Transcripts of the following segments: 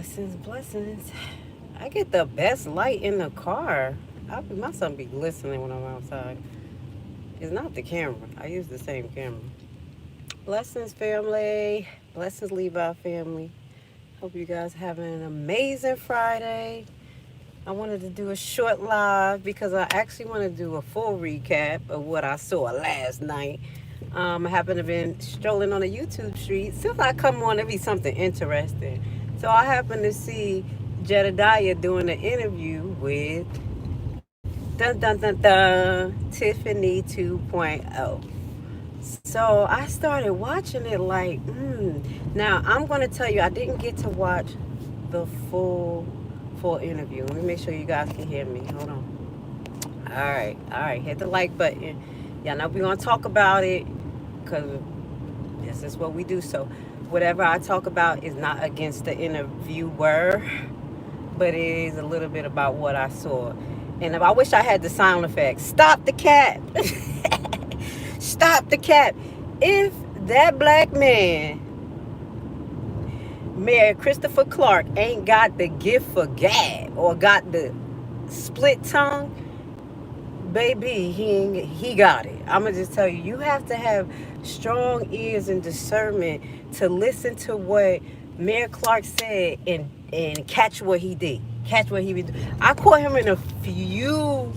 Blessings, blessings. I get the best light in the car. My son be glistening when I'm outside. It's not the camera. I use the same camera. Blessings, family. Blessings, Levi family. Hope you guys having an amazing Friday. I wanted to do a short live because I actually want to do a full recap of what I saw last night. I happen to have been strolling on the YouTube street. Since I come on, it be something interesting. So I happened to see Jedidiah doing an interview with dun dun dun dun Tiffany 2.0. So I started watching it like, Now I'm gonna tell you, I didn't get to watch the full interview. Let me make sure you guys can hear me. Hold on. All right. Hit the like button. Y'all know we're gonna talk about it because this is what we do. So whatever I talk about is not against the interviewer, but it is a little bit about what I saw. And if I wish I had the sound effect. Stop the cat. Stop the cat. If that black man, Mayor Christopher Clark, ain't got the gift for gab or got the split tongue, baby, he got it. I'm gonna just tell you, you have to have strong ears and discernment to listen to what Mayor Clark said and catch what he did. Catch what he was doing. I caught him in a few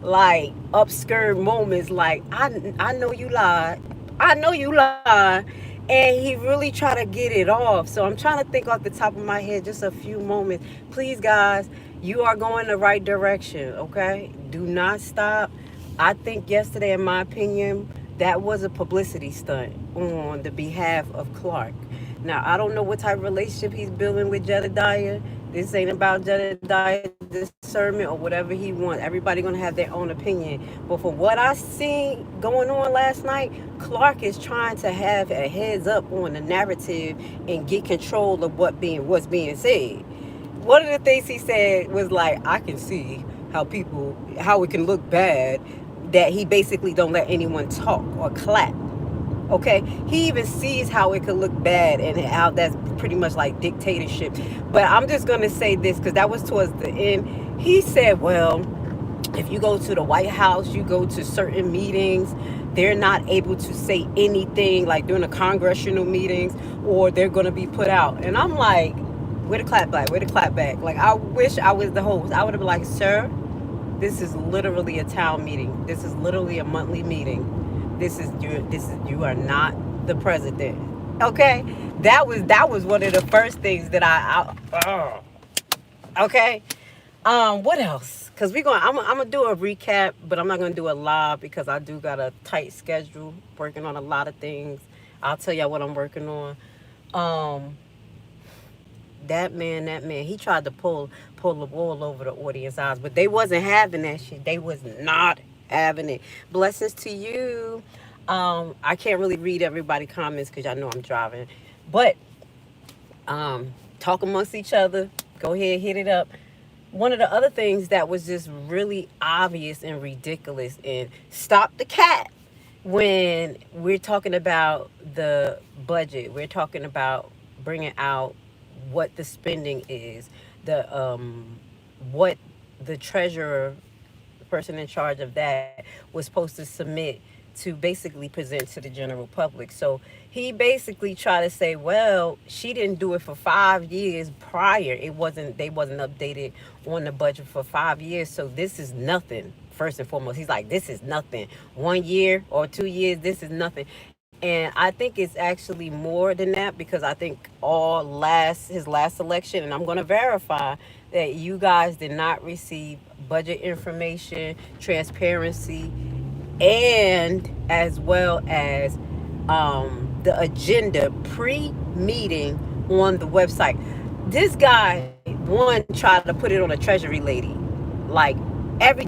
like upskirt moments. Like I know you lied. I know you lied. And he really tried to get it off. So I'm trying to think off the top of my head just a few moments. Please, guys, you are going the right direction, okay? Do not stop. I think yesterday, in my opinion, that was a publicity stunt on the behalf of Clark. Now, I don't know what type of relationship he's building with Jedidiah. This ain't about Jedidiah's discernment or whatever he wants. Everybody gonna have their own opinion. But from what I seen going on last night, Clark is trying to have a heads up on the narrative and get control of what's being said. One of the things he said was like, I can see how it can look bad that he basically don't let anyone talk or clap. Okay, he even sees how it could look bad and how that's pretty much like dictatorship. But I'm just gonna say this because that was towards the end. He said, well, if you go to the White House, you go to certain meetings, they're not able to say anything like during the congressional meetings, or they're gonna be put out. And I'm like, where the clap back? Where the clap back? Like, I wish I was the host. I would have been like, sir, this is literally a town meeting. This is literally a monthly meeting. You are not the president. Okay? That was one of the first things that okay? What else? Cuz I'm gonna do a recap, but I'm not going to do a live because I do got a tight schedule, working on a lot of things. I'll tell y'all what I'm working on. Um that man, he tried to pull the wool over the audience eyes, but they wasn't having that shit. They was not having it. Blessings to you. I can't really read everybody comments because y'all know I'm driving, but talk amongst each other. Go ahead, hit it up. One of the other things that was just really obvious and ridiculous, and stop the cat, when we're talking about the budget, we're talking about bringing out what the spending is, the what the treasurer, the person in charge of that, was supposed to submit to basically present to the general public. So he basically tried to say, well, she didn't do it for 5 years prior. They wasn't updated on the budget for 5 years. So this is nothing. First and foremost, he's like, this is nothing. 1 year or 2 years, this is nothing. And I think it's actually more than that, because I think his last election, and I'm going to verify that you guys did not receive budget information, transparency, and as well as the agenda pre-meeting on the website. This guy, one, tried to put it on a treasury lady. Like,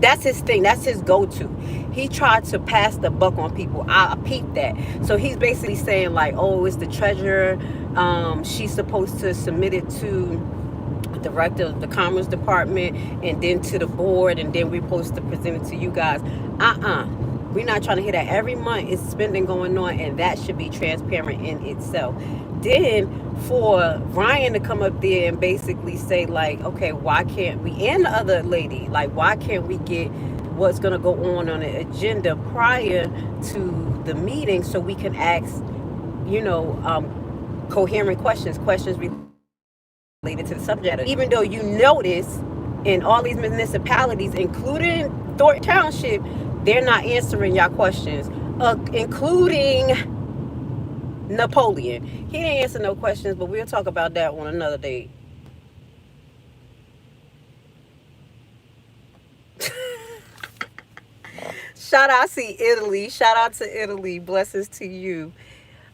that's his thing. That's his go-to. He tried to pass the buck on people. I peeped that. So he's basically saying like, oh, it's the treasurer. She's supposed to submit it to the director of the Commerce Department and then to the board, and then we're supposed to present it to you guys. We're not trying to hear that. Every month is spending going on, and that should be transparent in itself. Then for Ryan to come up there and basically say like, okay, why can't we, and the other lady, like, why can't we get what's going to go on the agenda prior to the meeting so we can ask, you know, coherent questions related to the subject. Even though you notice in all these municipalities, including Thornton Township, they're not answering y'all questions, including Napoleon. He didn't answer no questions, but we'll talk about that on another day. Shout out, see Italy. Shout out to Italy. Blessings to you.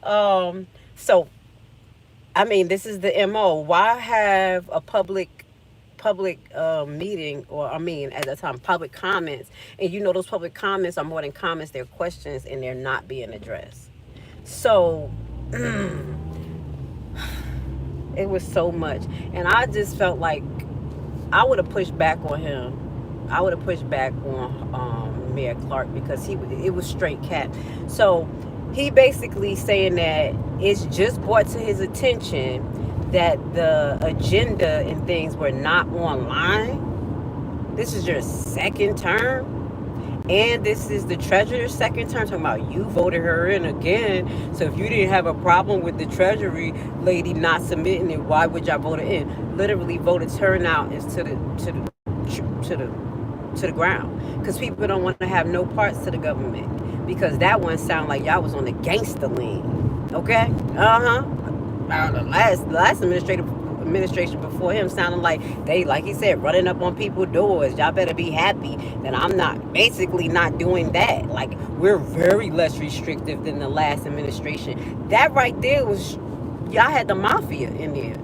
So I mean, this is the MO. Why have a public meeting, or I mean, at that time, public comments, and you know those public comments are more than comments; they're questions, and they're not being addressed. So it was so much, and I just felt like I would have pushed back on him. I would have pushed back on Mayor Clark, because it was straight cap. So he basically saying that it's just brought to his attention that the agenda and things were not online. This is your second term, and this is the treasurer's second term. Talking about you voted her in again. So if you didn't have a problem with the treasury lady not submitting it, why would y'all vote her in? Literally, voter turnout is to the ground, because people don't want to have no parts to the government, because that one sound like y'all was on the gangster lean. Okay, the last administration before him sounded like they, like he said, running up on people's doors. Y'all better be happy that I'm not, basically not doing that. Like, we're very less restrictive than the last administration. That right there was, y'all had the mafia in there.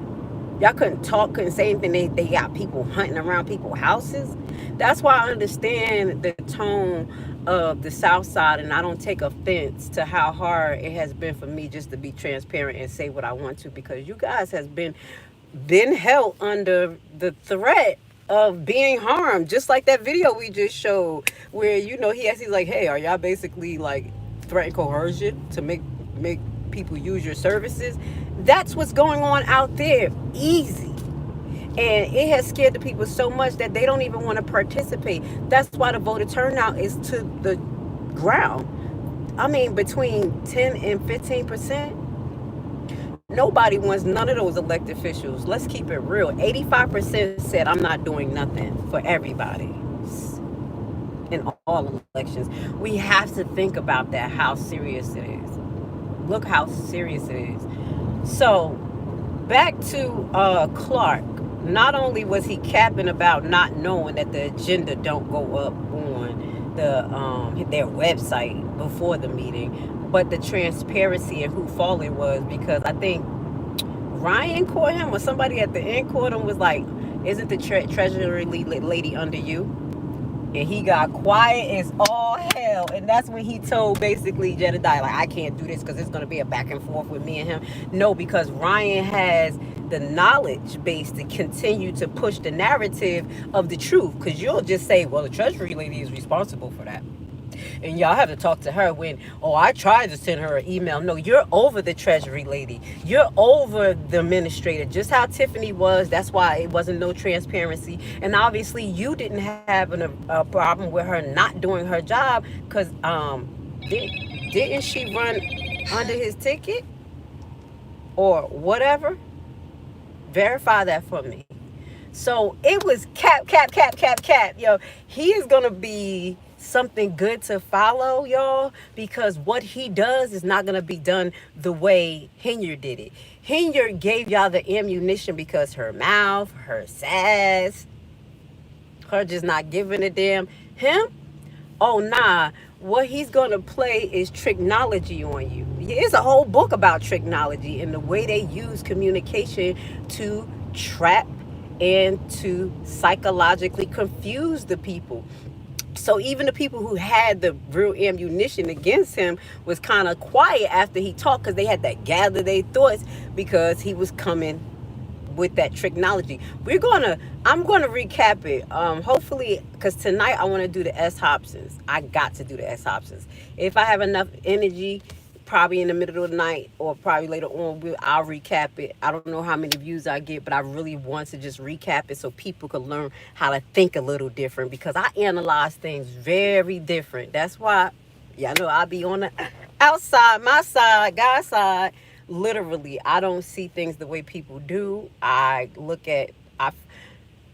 Y'all couldn't talk, couldn't say anything. They got people hunting around people's houses. That's why I understand the tone of the South Side, and I don't take offense to how hard it has been for me just to be transparent and say what I want to, because you guys has been held under the threat of being harmed, just like that video we just showed, where he's like, hey, are y'all basically like threatening coercion to make people use your services? That's what's going on out there. Easy. And it has scared the people so much that they don't even want to participate. That's why the voter turnout is to the ground. I mean, between 10 and 15%. Nobody wants none of those elected officials. Let's keep it real. 85% said, I'm not doing nothing for everybody in all elections. We have to think about that, how serious it is. Look how serious it is. So, back to Clark. Not only was he capping about not knowing that the agenda don't go up on their website before the meeting, but the transparency and who fault it was, because I think Ryan caught him, or somebody at the end caught him, was like, isn't the treasury lady under you? And he got quiet as all hell. And that's when he told basically Jedidiah, like, I can't do this because it's going to be a back and forth with me and him. No, because Ryan has the knowledge base to continue to push the narrative of the truth. Because you'll just say, well, the treasury lady is responsible for that. And y'all have to talk to her when, I tried to send her an email. No, you're over the treasury lady. You're over the administrator. Just how Tiffany was. That's why it wasn't no transparency. And obviously you didn't have a problem with her not doing her job, because didn't she run under his ticket or whatever? Verify that for me. So it was cap. Yo, he is going to be something good to follow, y'all, because what he does is not going to be done the way Henyard did it. Henyard gave y'all the ammunition because her mouth, her sass, her just not giving a damn. Him? Oh, nah. What he's going to play is tricknology on you. It's a whole book about tricknology and the way they use communication to trap and to psychologically confuse the people. So even the people who had the real ammunition against him was kind of quiet after he talked, because they had to gather their thoughts, because he was coming with that tricknology. I'm gonna recap it. Hopefully, because tonight I want to do the S. Hobsons. I got to do the S. Hobsons. If I have enough energy, probably in the middle of the night or probably later on, I'll recap it. I don't know how many views I get, but I really want to just recap it so people could learn how to think a little different, because I analyze things very different. That's why, y'all know I be on the outside, my side, God's side. Literally, I don't see things the way people do. I look at,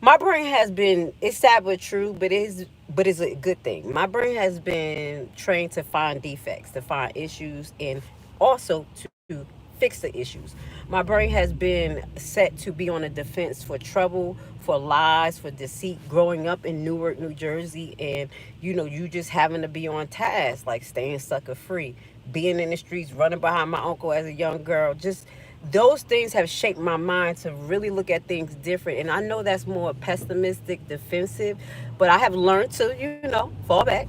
my brain has been, it's sad but true, but it's a good thing. My brain has been trained to find defects, to find issues, and also to fix the issues. My brain has been set to be on the defense for trouble, for lies, for deceit. Growing up in Newark, New Jersey, and you just having to be on task, like staying sucker free, being in the streets, running behind my uncle as a young girl, just those things have shaped my mind to really look at things different. And I know that's more pessimistic, defensive, but I have learned to, fall back,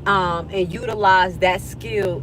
and utilize that skill,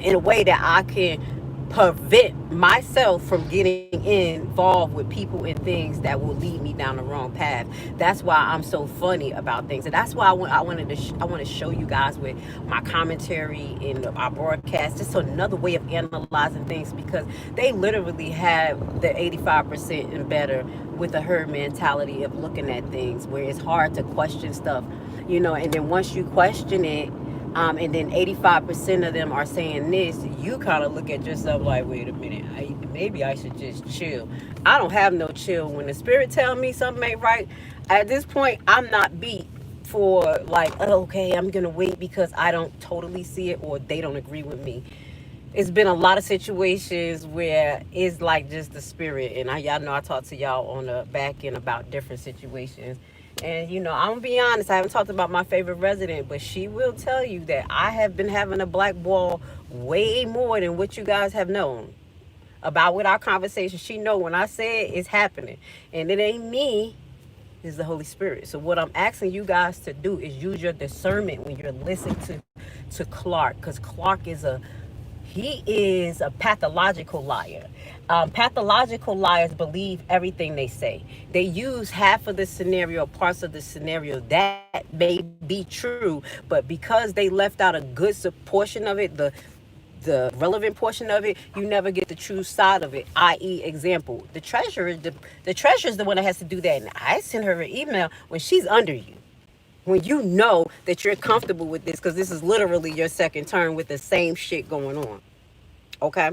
in a way that I can prevent myself from getting involved with people and things that will lead me down the wrong path. That's why I'm so funny about things, and that's why I want to show you guys with my commentary in our broadcast, just another way of analyzing things, because they literally have the 85% and better with the herd mentality of looking at things where it's hard to question stuff, and then once you question it, and then 85% of them are saying this, you kind of look at yourself like, wait a minute, maybe I should just chill. I don't have no chill. When the spirit tell me something ain't right, at this point, I'm not beat for like, oh, okay, I'm going to wait because I don't totally see it or they don't agree with me. It's been a lot of situations where it's like just the spirit. And y'all know I talk to y'all on the back end about different situations. And, I'm going to be honest, I haven't talked about my favorite resident, but she will tell you that I have been having a blackball way more than what you guys have known about with our conversation. She know when I say it, it's happening. And it ain't me, it's the Holy Spirit. So what I'm asking you guys to do is use your discernment when you're listening to Clark, because Clark he is a pathological liar. Pathological liars believe everything they say. They use half of the scenario, parts of the scenario that may be true, but because they left out a good portion of it, the relevant portion of it, you never get the true side of it. I.e., example, the treasurer is the one that has to do that. And I send her an email when she's under you. When you know that you're comfortable with this, because this is literally your second term with the same shit going on. Okay?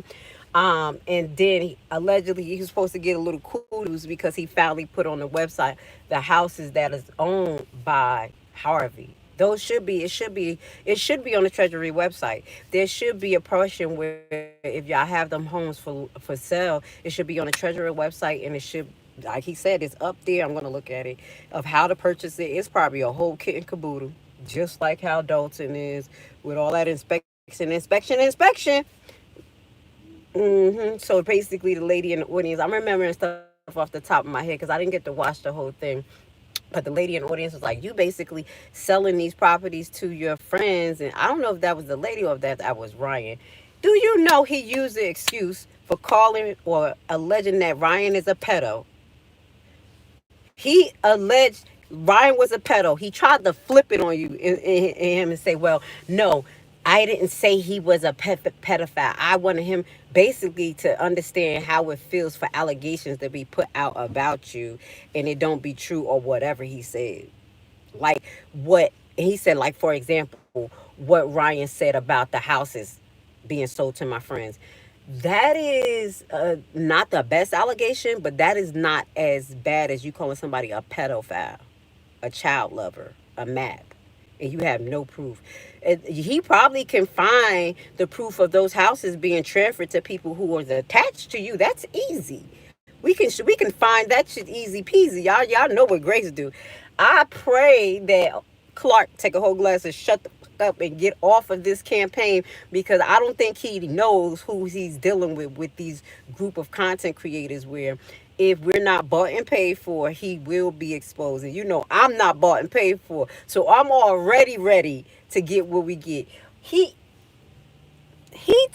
And then allegedly he was supposed to get a little kudos because he finally put on the website the houses that is owned by Harvey. It should be on the Treasury website. There should be a portion where if y'all have them homes for sale, it should be on the Treasury website, and it should, like he said, it's up there. I'm going to look at it, of how to purchase it. It's probably a whole kit and caboodle, just like how Dalton is with all that inspection. So basically, the lady in the audience, I'm remembering stuff off the top of my head because I didn't get to watch the whole thing. But the lady in the audience was like, you basically selling these properties to your friends. And I don't know if that was the lady or if that was Ryan. Do you know he used the excuse for calling or alleging that Ryan is a pedo? He alleged Ryan was a pedo. He tried to flip it on you and him and say, well, no, I didn't say he was a pedophile. I wanted him basically to understand how it feels for allegations to be put out about you and it don't be true or whatever he said. Like what he said, like, for example, what Ryan said about the houses being sold to my friends. That is not the best allegation, but that is not as bad as you calling somebody a pedophile, a child lover, a map, and you have no proof. He probably can find the proof of those houses being transferred to people who are attached to you. That's easy. We can find that shit easy peasy. Y'all know what Grace do. I pray that Clark take a whole glass and shut the fuck up and get off of this campaign, because I don't think he knows who he's dealing with these group of content creators, where if we're not bought and paid for, he will be exposed. And I'm not bought and paid for, so I'm already ready to get what we get. He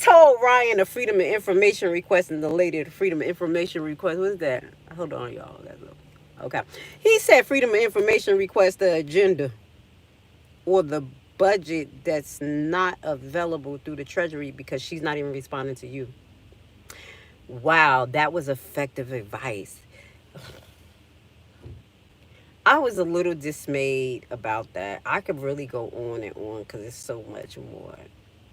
told Ryan a freedom of information request, and the lady the freedom of information request, what is that? Hold on, y'all. Okay. He said freedom of information request the agenda or the budget that's not available through the treasury because she's not even responding to you. Wow, that was effective advice. I was a little dismayed about that. I could really go on and on because it's so much more.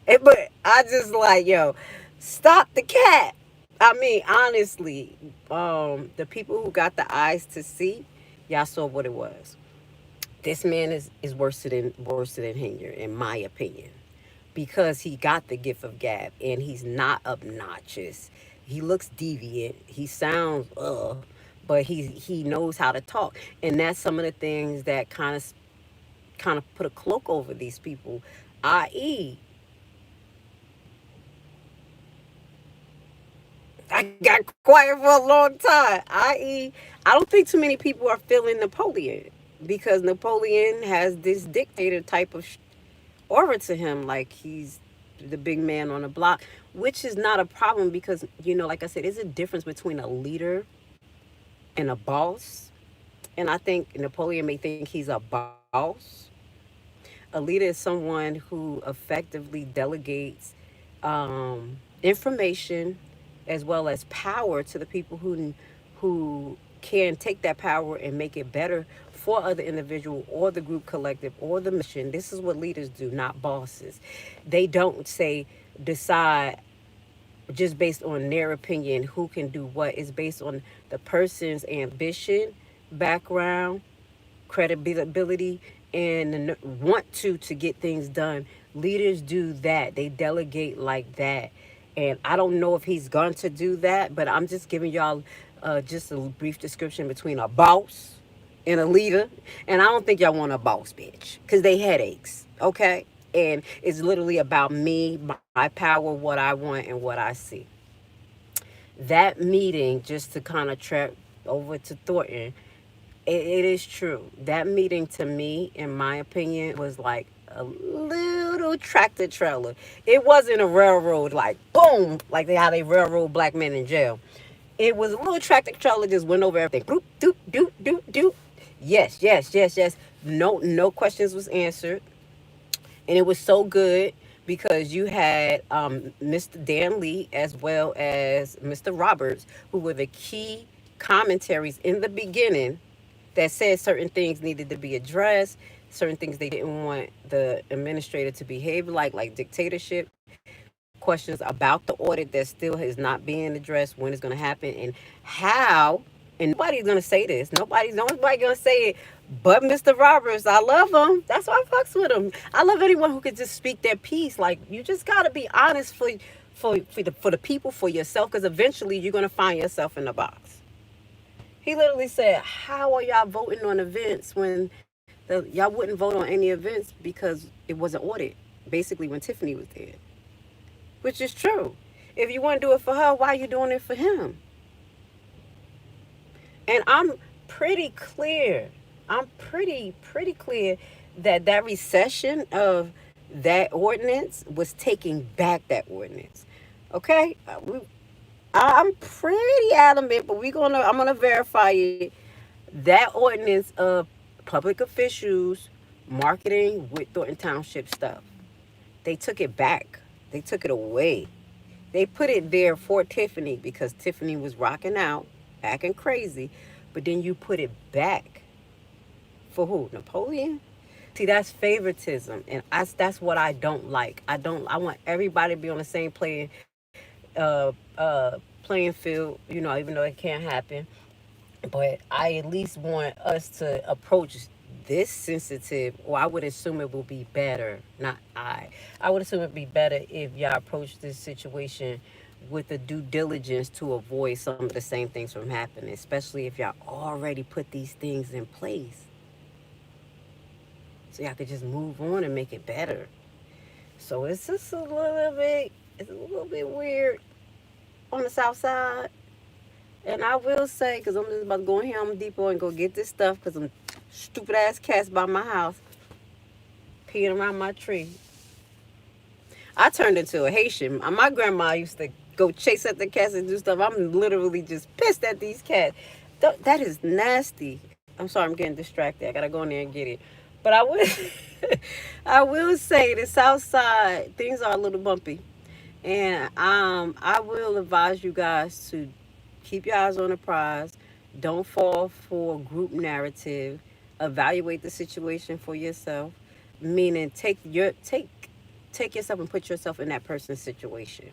But I just like, yo, stop the cat. I mean, honestly, the people who got the eyes to see, y'all saw what it was. This man is worse than Henyard, in my opinion, because he got the gift of gab and he's not obnoxious. He looks deviant. He sounds but he knows how to talk, and that's some of the things that kind of put a cloak over these people, i.e., I got quiet for a long time. I.e., I don't think too many people are feeling Napoleon because Napoleon has this dictator type of aura to him, like he's the big man on the block, which is not a problem because, like I said, there's a difference between a leader and a boss. And I think Napoleon may think he's a boss. A leader is someone who effectively delegates information as well as power to the people who can take that power and make it better for other individual or the group collective or the mission. This is what leaders do, not bosses. They don't say decide just based on their opinion who can do what. It's based on the person's ambition, background, credibility, and want to get things done. Leaders do that. They delegate like that. And I don't know if he's going to do that, but I'm just giving y'all just a brief description between a boss and a leader. And I don't think y'all want a boss bitch because they headaches, okay? And it's literally about me, my power, what I want, and what I see. That meeting, just to kind of track over to Thornton, it is true. That meeting to me, in my opinion, was like a little tractor trailer. It wasn't a railroad, like boom, like how they railroad black men in jail. It was a little tractor trailer, just went over everything. Doop, doop, doop, doop, doop. Yes, yes, yes, yes. No questions was answered. And it was so good because you had Mr. Dan Lee as well as Mr. Roberts, who were the key commentaries in the beginning that said certain things needed to be addressed, certain things they didn't want the administrator to behave like dictatorship, questions about the audit that still is not being addressed, when it's going to happen, and how. And nobody's going to say this. Nobody going to say it. But Mr. Roberts, I love him. That's why I fucks with him. I love anyone who could just speak their piece. Like, you just got to be honest for the people, for yourself, because eventually you're going to find yourself in the box. He literally said, how are y'all voting on events when y'all wouldn't vote on any events because it wasn't ordered, basically, when Tiffany was there. Which is true. If you want to do it for her, why are you doing it for him? And I'm pretty clear. I'm pretty clear that recession of that ordinance was taking back that ordinance. Okay? I'm pretty adamant, but I'm gonna verify it. That ordinance of public officials marketing with Thornton Township stuff, they took it back. They took it away. They put it there for Tiffany because Tiffany was rocking out, acting crazy. But then you put it back for who? Napoleon? See, that's favoritism, and that's what I don't like. I want everybody to be on the same playing field. Even though it can't happen, but I at least want us to approach this sensitive, or I would assume it will be better. Not I would assume it'd be better if y'all approach this situation with the due diligence to avoid some of the same things from happening, especially if y'all already put these things in place. So y'all could just move on and make it better. So it's just it's a little bit weird on the south side. And I will say, because I'm just about to go in here Home Depot and go get this stuff, because some stupid ass cats by my house peeing around my tree. I turned into a Haitian. My grandma used to go chase at the cats and do stuff. I'm literally just pissed at these cats. That is nasty. I'm sorry, I'm getting distracted. I gotta go in there and get it. But I would, I will say the South Side things are a little bumpy, and I will advise you guys to keep your eyes on the prize. Don't fall for group narrative. Evaluate the situation for yourself. Meaning, take yourself and put yourself in that person's situation.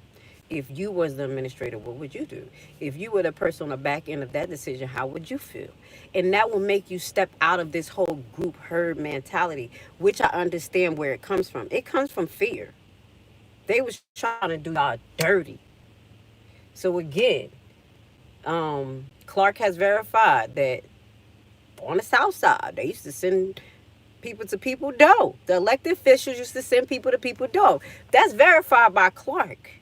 If you was the administrator, what would you do? If you were the person on the back end of that decision, how would you feel? And that will make you step out of this whole group herd mentality, which I understand where it comes from. It comes from fear. They was trying to do y'all dirty. So again, Clark has verified that on the South Side, they used to send people to people dough. The elected officials used to send people to people dough. That's verified by Clark.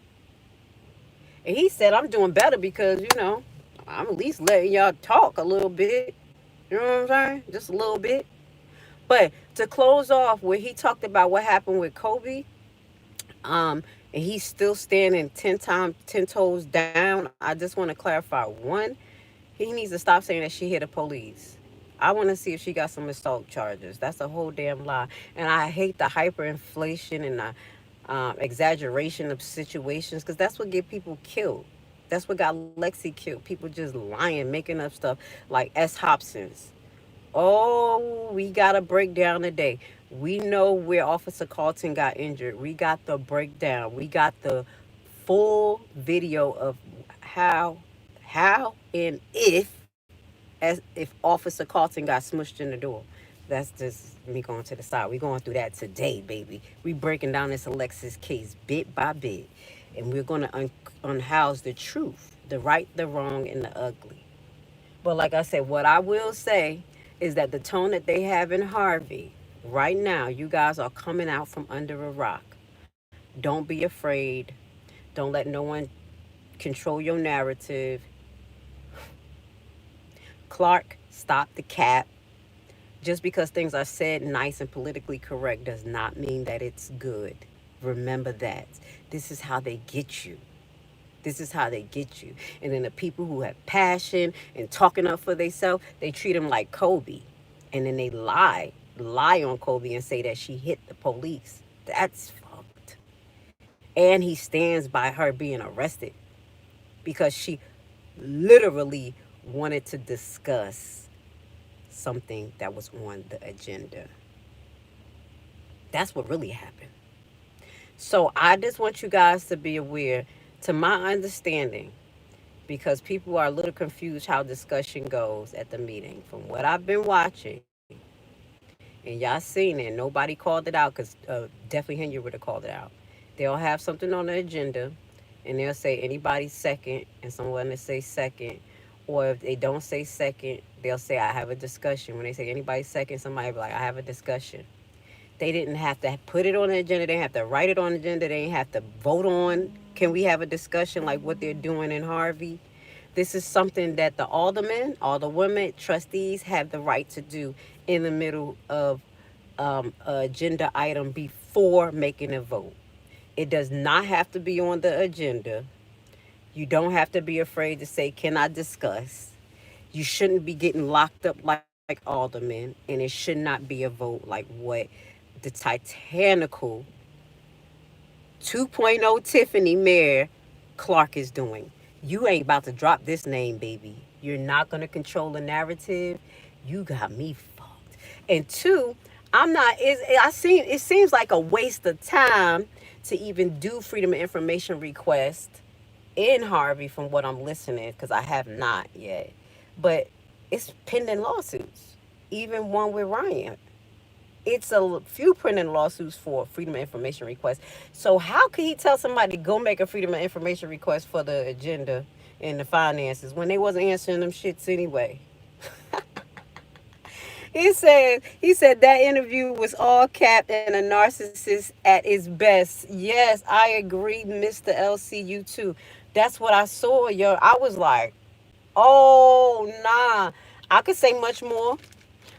And he said, I'm doing better because, I'm at least letting y'all talk a little bit. You know what I'm saying? Just a little bit. But to close off, where he talked about what happened with Kobe, and he's still standing 10 toes down. I just want to clarify one, he needs to stop saying that she hit the police. I want to see if she got some assault charges. That's a whole damn lie. And I hate the hyperinflation and the exaggeration of situations because that's what get people killed. That's what got Lexi killed. People just lying, making up stuff like S. Hobson's. Oh, we got a breakdown today. We know where Officer Carlton got injured. We got the breakdown. We got the full video of how, and if Officer Carlton got smushed in the door. That's just me going to the side. We going through that today, baby. We breaking down this Alexis case bit by bit, and we're gonna unhouse the truth, the right, the wrong, and the ugly. But like I said, what I will say is that the tone that they have in Harvey right now, you guys are coming out from under a rock. Don't be afraid. Don't let no one control your narrative. Clark, stop the cap. Just because things are said nice and politically correct does not mean that it's good. Remember that. This is how they get you. This is how they get you. And then the people who have passion and talking up for themselves, they treat them like Kobe. And then they lie on Kobe and say that she hit the police. That's fucked. And he stands by her being arrested because she literally wanted to discuss something that was on the agenda. That's what really happened. So I just want you guys to be aware, to my understanding, because people are a little confused how discussion goes at the meeting. From what I've been watching, and y'all seen it, nobody called it out because definitely Henyard would have called it out. They'll have something on the agenda, and they'll say anybody second, and someone will say second. Or if they don't say second, they'll say I have a discussion. When they say anybody second, somebody will be like I have a discussion. They didn't have to put it on the agenda. They didn't have to write it on the agenda. They didn't have to vote on. Can we have a discussion like what they're doing in Harvey? This is something that the aldermen, alderwomen, trustees have the right to do in the middle of an agenda item before making a vote. It does not have to be on the agenda. You don't have to be afraid to say, can I discuss? You shouldn't be getting locked up like aldermen, and it should not be a vote like what the Titanical 2.0 Tiffany Mayor Clark is doing. You ain't about to drop this name, baby. You're not going to control the narrative. You got me fucked. And two, I'm not, it seems like a waste of time to even do Freedom of Information request in Harvey from what I'm listening, because I have not yet. But it's pending lawsuits, even one with Ryan. It's a few pending lawsuits for Freedom of Information request. So how could he tell somebody to go make a Freedom of Information request for the agenda and the finances when they wasn't answering them shits anyway? He said that interview was all capped and a narcissist at its best. Yes, I agree, Mr. LCU too. That's what I saw, yo. I was like, oh nah. I could say much more.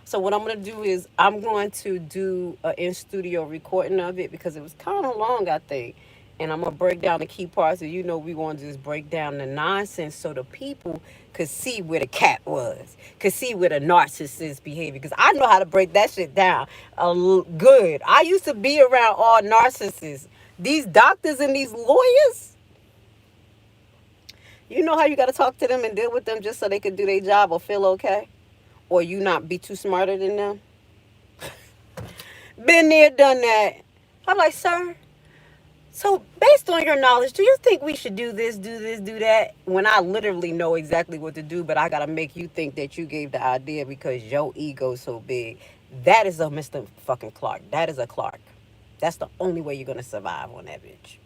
So what I'm gonna do is I'm going to do an in studio recording of it because it was kind of long, I think. And I'm going to break down the key parts. And we going to just break down the nonsense so the people could see where the cat was, could see where the narcissist behavior. Because I know how to break that shit down good. I used to be around all narcissists. These doctors and these lawyers, you know how you got to talk to them and deal with them just so they could do their job or feel okay? Or you not be too smarter than them? Been there, done that. I'm like, sir, so based on your knowledge, do you think we should do this, do that? When I literally know exactly what to do, but I got to make you think that you gave the idea because your ego's so big. That is a Mr. fucking Clark. That is a Clark. That's the only way you're going to survive on that bitch.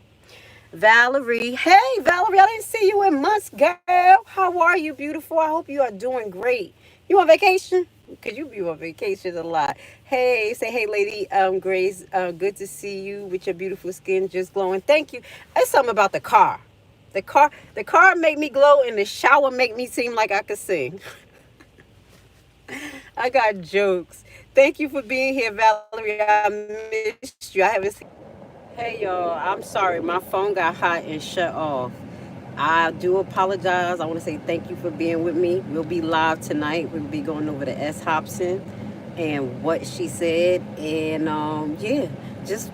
Valerie. Hey, Valerie, I didn't see you in months, girl. How are you, beautiful? I hope you are doing great. You on vacation? Because you be on vacation a lot. Hey, say hey, lady Grace. Good to see you with your beautiful skin just glowing. Thank you. It's something about the car. The car make me glow, and the shower make me seem like I could sing. I got jokes. Thank you for being here, Valerie. I missed you. I haven't seen. Hey y'all, I'm sorry, my phone got hot and shut off. I do apologize. I want to say thank you for being with me. We'll be live tonight. We'll be going over to S. Hobson and what she said. And yeah, just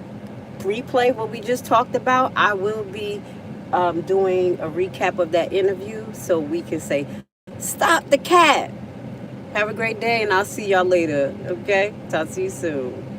replay what we just talked about. I will be doing a recap of that interview so we can say, stop the cat. Have a great day, and I'll see y'all later. Okay? Talk to you soon.